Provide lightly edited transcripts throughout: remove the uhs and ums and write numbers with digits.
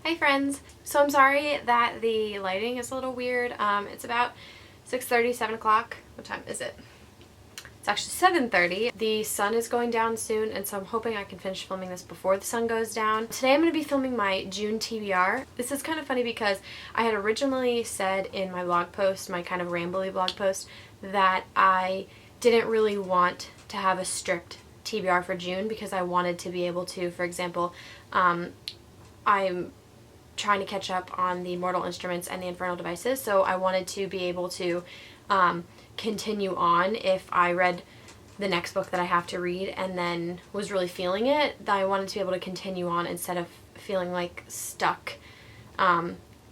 Hi friends! So I'm sorry that the lighting is a little weird. It's about 6:30, 7 o'clock. What time is it? It's actually 7:30. The sun is going down soon, and so I'm hoping I can finish filming this before the sun goes down. Today I'm going to be filming my June TBR. This is kind of funny because I had originally said in my blog post, my kind of rambly blog post, that I didn't really want to have a strict TBR for June because I wanted to be able to, for example, I'm trying to catch up on the Mortal Instruments and the Infernal Devices, so I wanted to be able to continue on if I read the next book that I have to read and then was really feeling it, that I wanted to be able to continue on instead of feeling like stuck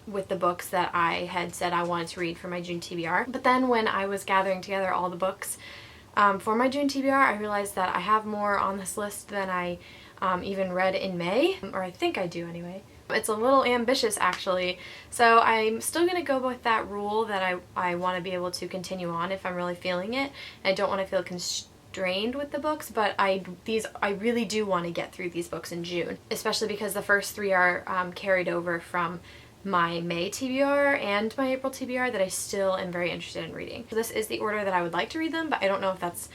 with the books that I had said I wanted to read for my June TBR. But then when I was gathering together all the books for my June TBR, I realized that I have more on this list than I even read in May, or I think I do anyway. It's a little ambitious actually, so I'm still going to go with that rule that I want to be able to continue on if I'm really feeling it. I don't want to feel constrained with the books, but I really do want to get through these books in June, especially because the first three are carried over from my May TBR and my April TBR that I still am very interested in reading. So this is the order that I would like to read them, but I don't know if that's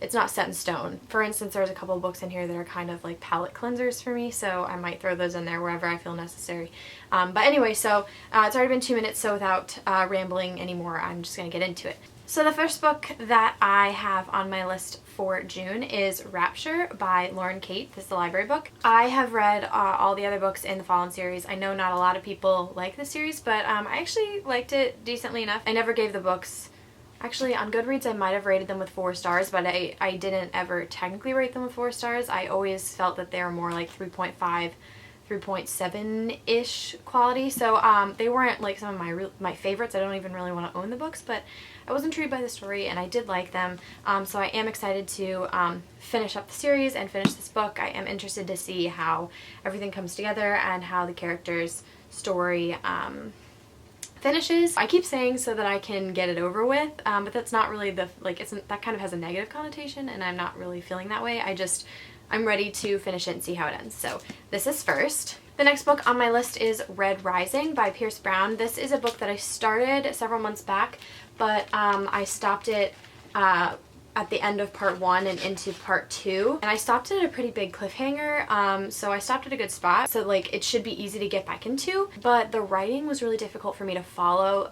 it's not set in stone. For instance, there's a couple of books in here that are kind of like palate cleansers for me, so I might throw those in there wherever I feel necessary. But anyway, so it's already been 2 minutes, so without rambling anymore, I'm just going to get into it. So the first book that I have on my list for June is Rapture by Lauren Kate. This is the library book. I have read all the other books in the Fallen series. I know not a lot of people like this series, but I actually liked it decently enough. I never gave the books... Actually, on Goodreads I might have rated them with 4 stars, but I didn't ever technically rate them with 4 stars. I always felt that they were more like 3.5, 3.7-ish quality, so they weren't like some of my favorites. I don't even really want to own the books, but I was intrigued by the story and I did like them, so I am excited to finish up the series and finish this book. I am interested to see how everything comes together and how the character's story finishes. I keep saying so that I can get it over with, but that's not really the, like, that kind of has a negative connotation and I'm not really feeling that way. I'm ready to finish it and see how it ends. So this is first. The next book on my list is Red Rising by Pierce Brown. This is a book that I started several months back, but I stopped it at the end of part 1 and into part 2, and I stopped at a pretty big cliffhanger, so I stopped at a good spot, so like it should be easy to get back into, but the writing was really difficult for me to follow,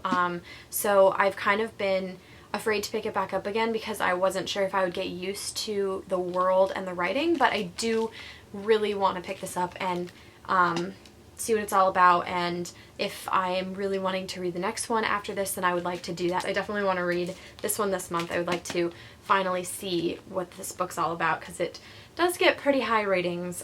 so I've kind of been afraid to pick it back up again because I wasn't sure if I would get used to the world and the writing, but I do really want to pick this up and see what it's all about, and if I'm really wanting to read the next one after this, then I would like to do that. I definitely want to read this one this month. I would like to finally see what this book's all about because it does get pretty high ratings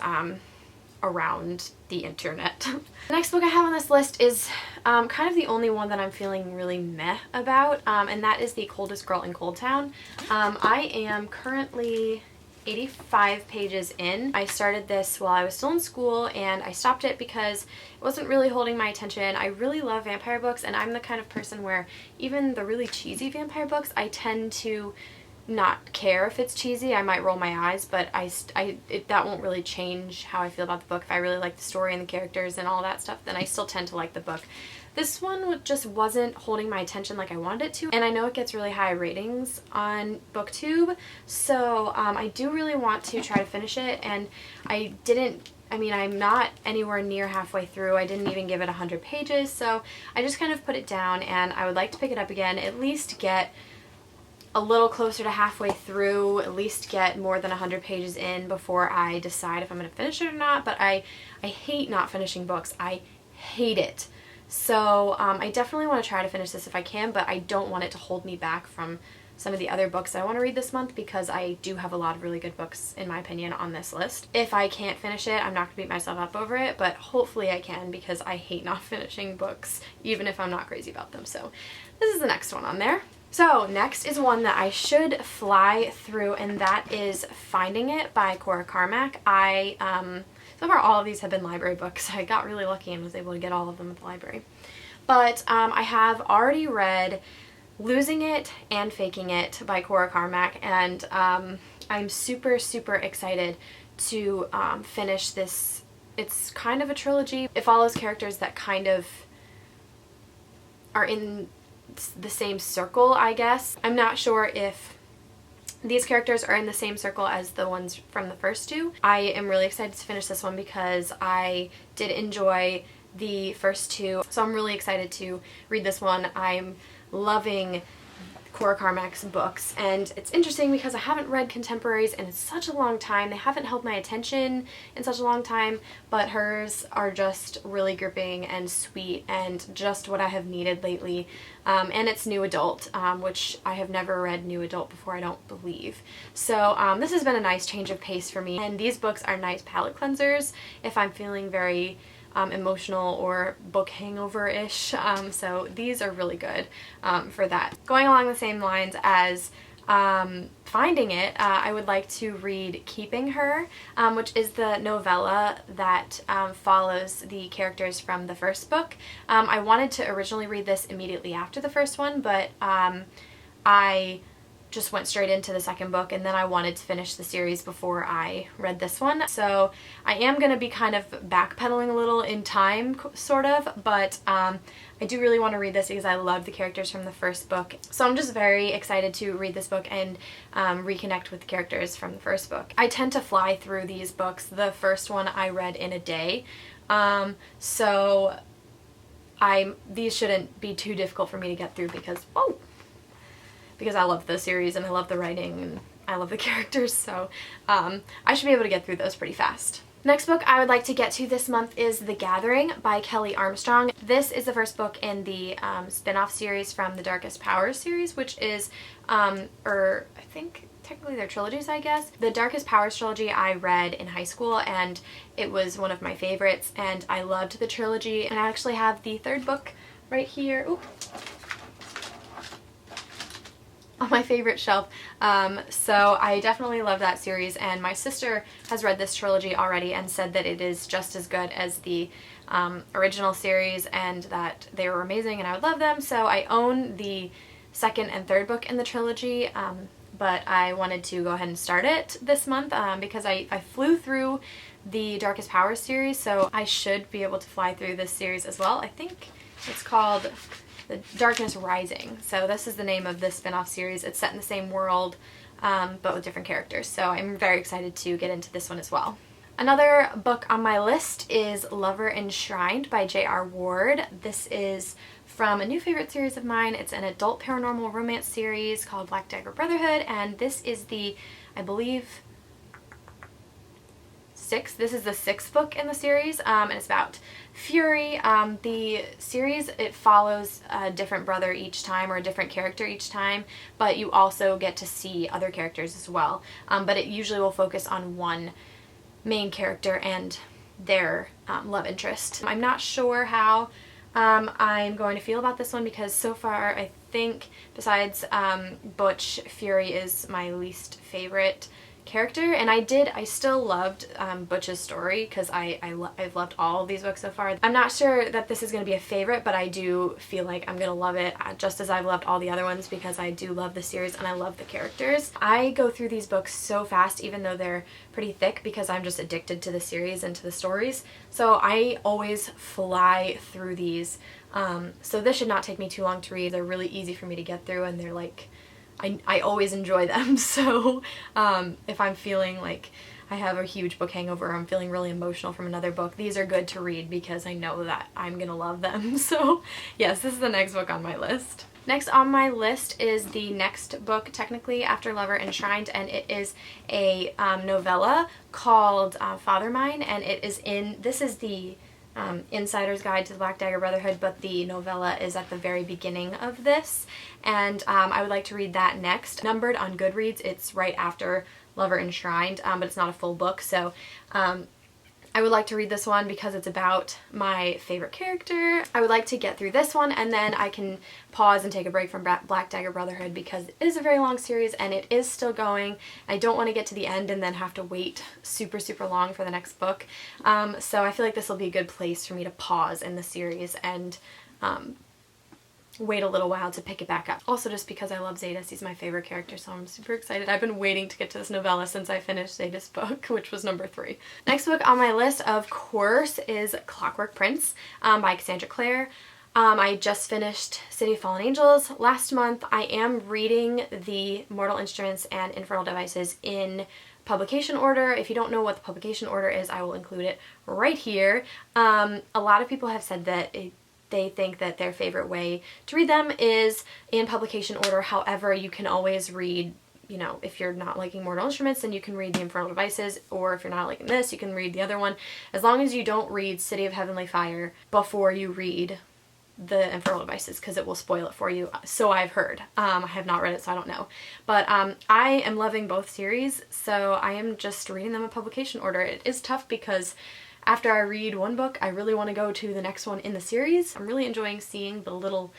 around the internet. The next book I have on this list is kind of the only one that I'm feeling really meh about, and that is The Coldest Girl in Cold Town. I am currently 85 pages in. I started this while I was still in school and I stopped it because it wasn't really holding my attention. I really love vampire books, and I'm the kind of person where even the really cheesy vampire books, I tend to not care if it's cheesy. I might roll my eyes, but that won't really change how I feel about the book. If I really like the story and the characters and all that stuff, then I still tend to like the book. This one just wasn't holding my attention like I wanted it to, and I know it gets really high ratings on BookTube, so I do really want to try to finish it, and I'm not anywhere near halfway through. I didn't even give it 100 pages, so I just kind of put it down, and I would like to pick it up again, at least get a little closer to halfway through, at least get more than 100 pages in before I decide if I'm going to finish it or not, but I hate not finishing books. I hate it. So I definitely want to try to finish this if I can, but I don't want it to hold me back from some of the other books I want to read this month because I do have a lot of really good books, in my opinion, on this list. If I can't finish it, I'm not going to beat myself up over it, but hopefully I can because I hate not finishing books, even if I'm not crazy about them. So this is the next one on there. So next is one that I should fly through, and that is Finding It by Cora Carmack. So far all of these have been library books. I got really lucky and was able to get all of them at the library. But I have already read Losing It and Faking It by Cora Carmack, and I'm super excited to finish this it's kind of a trilogy. It follows characters that kind of are in the same circle, I guess. I'm not sure if these characters are in the same circle as the ones from the first two. I am really excited to finish this one because I did enjoy the first two, so I'm really excited to read this one. I'm loving Cora Carmack's books, and it's interesting because I haven't read contemporaries in such a long time. They haven't held my attention in such a long time, but hers are just really gripping and sweet and just what I have needed lately. And it's new adult, which I have never read new adult before, I don't believe. So this has been a nice change of pace for me, and these books are nice palate cleansers if I'm feeling very emotional or book hangover-ish, so these are really good for that. Going along the same lines as Finding It, I would like to read Keeping Her, which is the novella that follows the characters from the first book. I wanted to originally read this immediately after the first one, but I just went straight into the second book, and then I wanted to finish the series before I read this one. So I am going to be kind of backpedaling a little in time, sort of, but I do really want to read this because I love the characters from the first book. So I'm just very excited to read this book and reconnect with the characters from the first book. I tend to fly through these books. The first one I read in a day, so these shouldn't be too difficult for me to get through because I love the series and I love the writing and I love the characters, so I should be able to get through those pretty fast. Next book I would like to get to this month is The Gathering by Kelly Armstrong. This is the first book in the spin-off series from the Darkest Powers series, which is, or I think technically they're trilogies, I guess. The Darkest Powers trilogy I read in high school, and it was one of my favorites, and I loved the trilogy, and I actually have the third book right here. Ooh. On my favorite shelf. So I definitely love that series, and my sister has read this trilogy already and said that it is just as good as the original series and that they were amazing and I would love them. So I own the second and third book in the trilogy, but I wanted to go ahead and start it this month because I flew through the Darkest Powers series, so I should be able to fly through this series as well. I think it's called The Darkness Rising. So this is the name of this spin-off series. It's set in the same world, but with different characters. So I'm very excited to get into this one as well. Another book on my list is Lover Enshrined by J.R. Ward. This is from a new favorite series of mine. It's an adult paranormal romance series called Black Dagger Brotherhood, and this is the, I believe, this is the sixth book in the series, and it's about Fury. The series, it follows a different brother each time, or a different character each time, but you also get to see other characters as well. But it usually will focus on one main character and their love interest. I'm not sure how I'm going to feel about this one because so far I think besides Butch, Fury is my least favorite character, and I still loved Butch's story because I've loved all of these books so far. I'm not sure that this is going to be a favorite, but I do feel like I'm going to love it just as I've loved all the other ones because I do love the series and I love the characters. I go through these books so fast even though they're pretty thick because I'm just addicted to the series and to the stories, so I always fly through these. So this should not take me too long to read. They're really easy for me to get through, and they're like, I always enjoy them, so if I'm feeling like I have a huge book hangover or I'm feeling really emotional from another book, these are good to read because I know that I'm gonna love them. So yes, this is the next book on my list. Next on my list is the next book technically after Lover Enshrined, and it is a novella called Father Mine, and this is the Insider's Guide to the Black Dagger Brotherhood, but the novella is at the very beginning of this, and I would like to read that next. Numbered on Goodreads, it's right after Lover Enshrined, but it's not a full book, so I would like to read this one because it's about my favorite character. I would like to get through this one and then I can pause and take a break from Black Dagger Brotherhood because it is a very long series and it is still going. I don't want to get to the end and then have to wait super long for the next book. So I feel like this will be a good place for me to pause in the series and wait a little while to pick it back up. Also just because I love Zetas, he's my favorite character, so I'm super excited. I've been waiting to get to this novella since I finished Zetas' book, which was number 3. Next book on my list, of course, is Clockwork Prince by Cassandra Clare. I just finished City of Fallen Angels last month. I am reading the Mortal Instruments and Infernal Devices in publication order. If you don't know what the publication order is, I will include it right here. A lot of people have said that they think that their favorite way to read them is in publication order. However, you can always read, you know, if you're not liking Mortal Instruments, then you can read the Infernal Devices, or if you're not liking this, you can read the other one. As long as you don't read City of Heavenly Fire before you read the Infernal Devices, because it will spoil it for you. So I've heard. I have not read it, so I don't know. But I am loving both series, so I am just reading them in publication order. It is tough because after I read one book, I really want to go to the next one in the series. I'm really enjoying seeing the little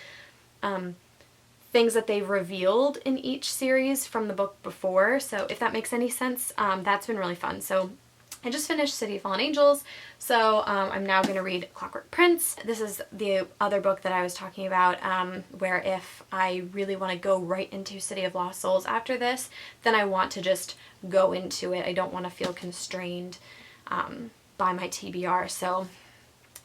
things that they've revealed in each series from the book before. So if that makes any sense, that's been really fun. So I just finished City of Fallen Angels, so I'm now going to read Clockwork Prince. This is the other book that I was talking about, where if I really want to go right into City of Lost Souls after this, then I want to just go into it. I don't want to feel constrained by my TBR, so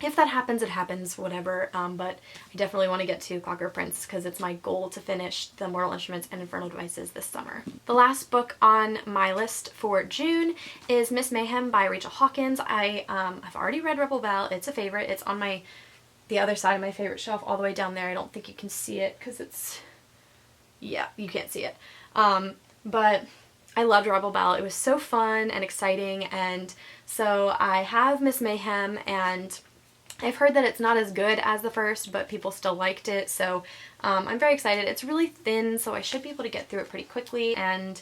if that happens, it happens, whatever, but I definitely want to get to Clockwork Prince because it's my goal to finish the Mortal Instruments and Infernal Devices this summer. The last book on my list for June is Miss Mayhem by Rachel Hawkins. I've already read Rebel Belle. It's a favorite. It's on the other side of my favorite shelf, all the way down there. I don't think you can see it because it's, yeah, you can't see it. But I loved Rebel Belle. It was so fun and exciting, and so I have Miss Mayhem, and I've heard that it's not as good as the first, but people still liked it, so I'm very excited. It's really thin, so I should be able to get through it pretty quickly and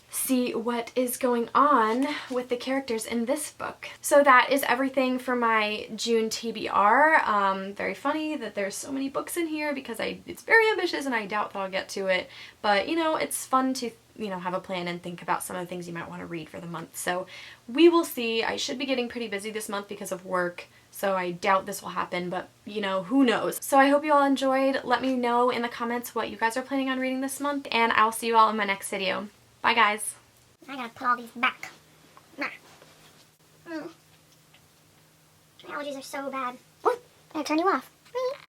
see what is going on with the characters in this book. So that is everything for my June TBR. Very funny that there's so many books in here because it's very ambitious and I doubt that I'll get to it, but you know, it's fun to have a plan and think about some of the things you might want to read for the month. So we will see. I should be getting pretty busy this month because of work, so I doubt this will happen, but you know, who knows. So I hope you all enjoyed. Let me know in the comments what you guys are planning on reading this month, and I'll see you all in my next video. Bye guys. I gotta put all these back. My allergies are so bad. Oh, I gotta turn you off.